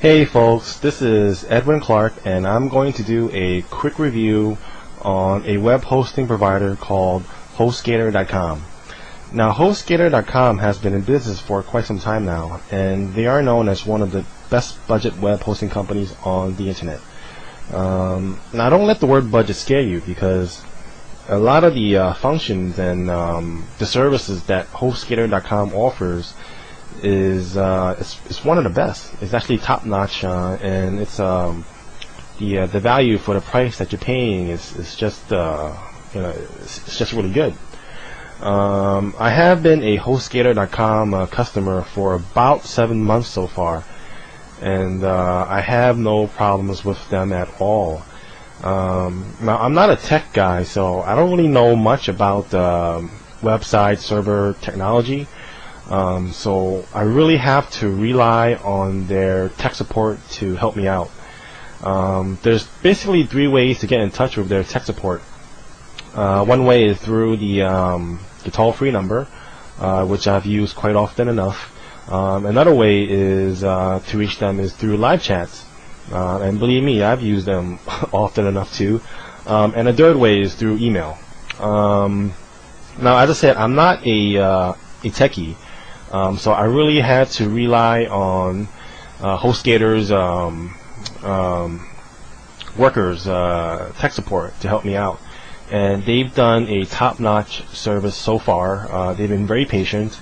Hey folks, this is Edwin Clark and I'm going to do a quick review on a web hosting provider called HostGator.com. Now HostGator.com has been in business for quite some time now, and they are known as one of the best budget web hosting companies on the internet. Now don't let the word budget scare you, because a lot of the functions and the services that HostGator.com offers is it's one of the best. It's actually top notch, and it's the value for the price that you're paying is just it's just really good. I have been a HostGator.com customer for about 7 months so far, and I have no problems with them at all. Now I'm not a tech guy, so I don't really know much about website server technology. So I really have to rely on their tech support to help me out. There's basically 3 ways to get in touch with their tech support. One way is through the toll-free number, which I've used quite often enough. Another way is to reach them is through live chats, and believe me, I've used them often enough too. And a third way is through email. Now, as I said, I'm not a techie. So I really had to rely on HostGator's workers, tech support to help me out, and they've done a top-notch service so far. They've been very patient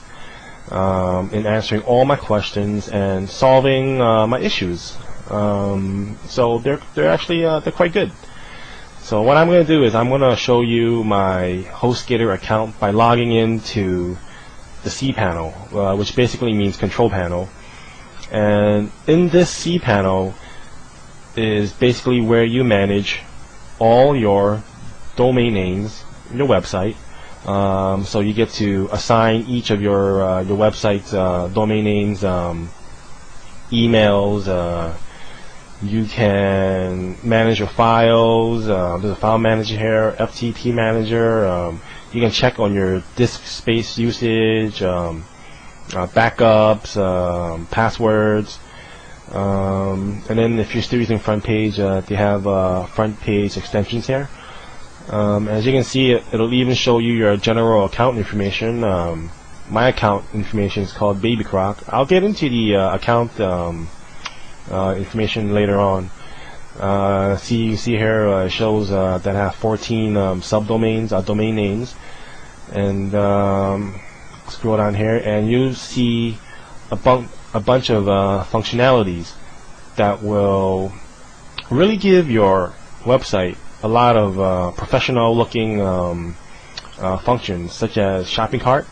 in answering all my questions and solving my issues. So they're actually they're quite good. So what I'm going to do is I'm going to show you my HostGator account by logging into the cPanel, which basically means control panel. And in this cPanel is basically where you manage all your domain names in your website. So you get to assign each of your website's domain names, emails. You can manage your files. There's a file manager here, FTP manager. You can check on your disk space usage, backups, passwords, and then if you're still using front page, they have front page extensions here. As you can see, it'll even show you your general account information. My account information is called Baby Croc. I'll get into the account information later on. See here it shows that I have 14 subdomains, domain names, and scroll down here and you see a bunch of functionalities that will really give your website a lot of professional looking functions, such as shopping cart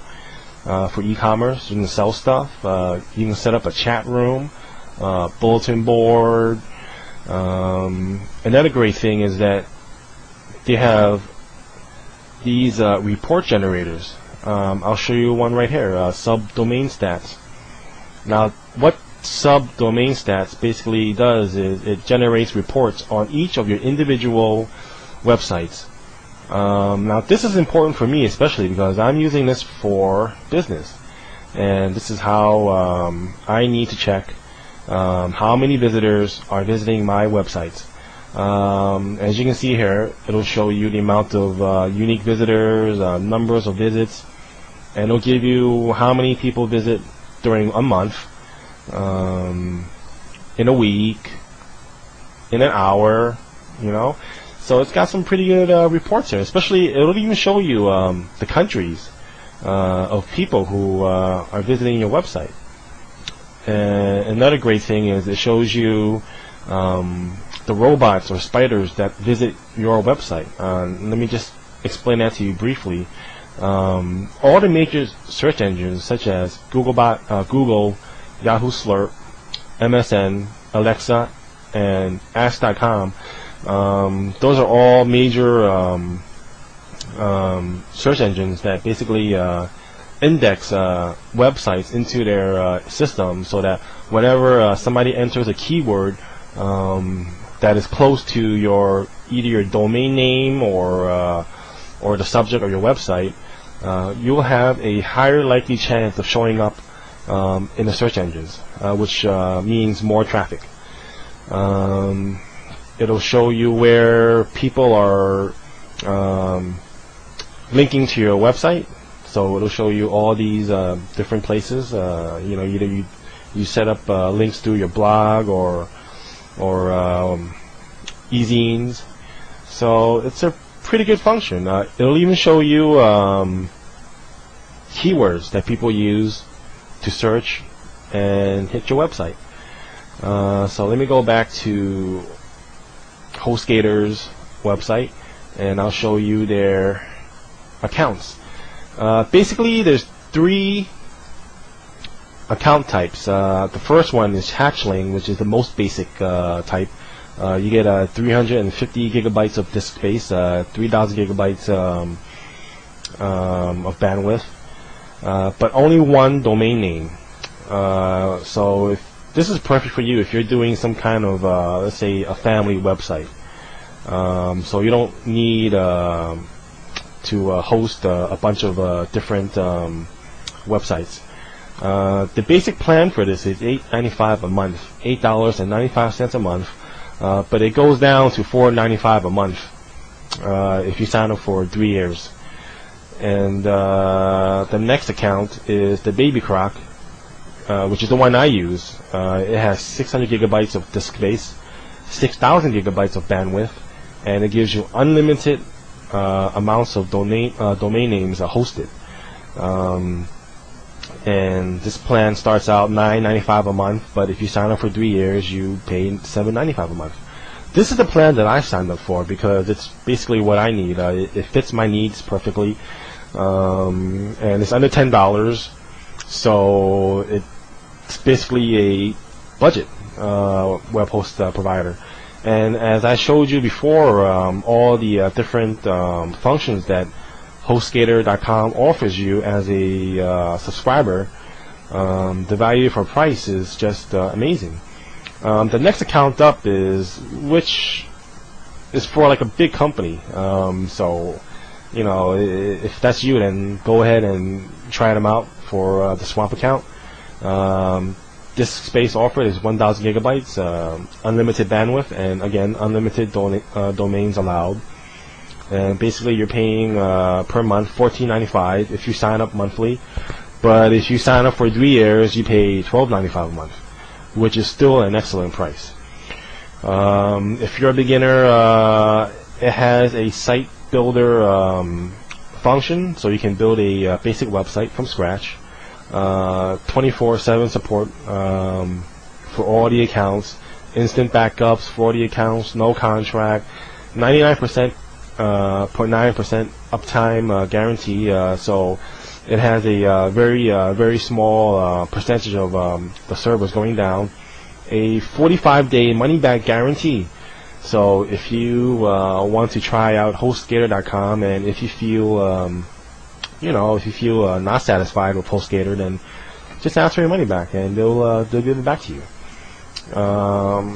for e-commerce. You can sell stuff. You can set up a chat room, bulletin board. Another great thing is that they have these report generators. I'll show you one right here, subdomain stats. Now what subdomain stats basically does is it generates reports on each of your individual websites. Now this is important for me, especially because I'm using this for business, and this is how I need to check how many visitors are visiting my websites. As you can see here, it'll show you the amount of unique visitors, numbers of visits, and it'll give you how many people visit during a month, in a week, in an hour, So it's got some pretty good reports here. Especially, it'll even show you the countries of people who are visiting your website. And another great thing is it shows you the robots or spiders that visit your website. Let me just explain that to you briefly. All the major search engines, such as Googlebot, Google, Yahoo Slurp, MSN, Alexa, and Ask.com, those are all major search engines that basically index websites into their system, so that whenever somebody enters a keyword that is close to either your domain name or the subject of your website, you will have a higher likely chance of showing up in the search engines, which means more traffic. It'll show you where people are linking to your website. So it'll show you all these different places. Either you set up links through your blog or e-zines. So it's a pretty good function. It'll even show you keywords that people use to search and hit your website. So let me go back to HostGator's website, and I'll show you their accounts. Basically, there's 3 account types. The first one is Hatchling, which is the most basic type. You get 350 gigabytes of disk space, 3,000 gigabytes of bandwidth, but only one domain name. So if this is perfect for you if you're doing some kind of, let's say, a family website. So you don't need to host a bunch of different websites. The basic plan for this is $8.95 a month, $8.95 a month, but it goes down to $4.95 a month if you sign up for 3 years. And the next account is the Baby Croc, which is the one I use. It has 600 gigabytes of disk space, 6,000 gigabytes of bandwidth, and it gives you unlimited amounts of domain names hosted. And this plan starts out $9.95 a month, but if you sign up for 3 years, you pay $7.95 a month. This is the plan that I signed up for because it's basically what I need. It fits my needs perfectly, and it's under $10, so it's basically a budget web host provider. And as I showed you before, all the different functions that HostGator.com offers you as a subscriber, the value for price is just amazing. The next account up which is for like a big company. So, if that's you, then go ahead and try them out for the Swamp account. Disk space offered is 1,000 gigabytes, unlimited bandwidth, and again, unlimited domains allowed. And basically, you're paying per month $14.95 if you sign up monthly. But if you sign up for 3 years, you pay $12.95 a month, which is still an excellent price. If you're a beginner, it has a site builder function, so you can build a basic website from scratch. 24/7 support for all the accounts, instant backups for the accounts, no contract, 99.9% uptime guarantee. So it has a very small percentage of the servers going down. A 45-day money-back guarantee. So if you want to try out HostGator.com, and if you feel not satisfied with HostGator, then just ask for your money back, and they'll give it back to you.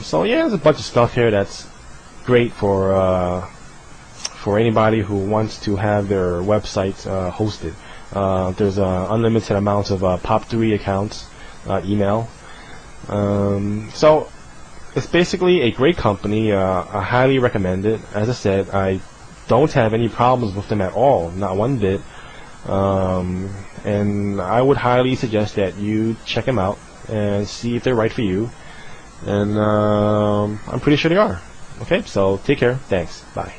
So yeah, there's a bunch of stuff here that's great for anybody who wants to have their websites hosted. There's unlimited amounts of POP3 accounts, email. So it's basically a great company. I highly recommend it. As I said, I don't have any problems with them at all, not one bit. And I would highly suggest that you check them out and see if they're right for you. And I'm pretty sure they are. Okay, so take care. Thanks. Bye.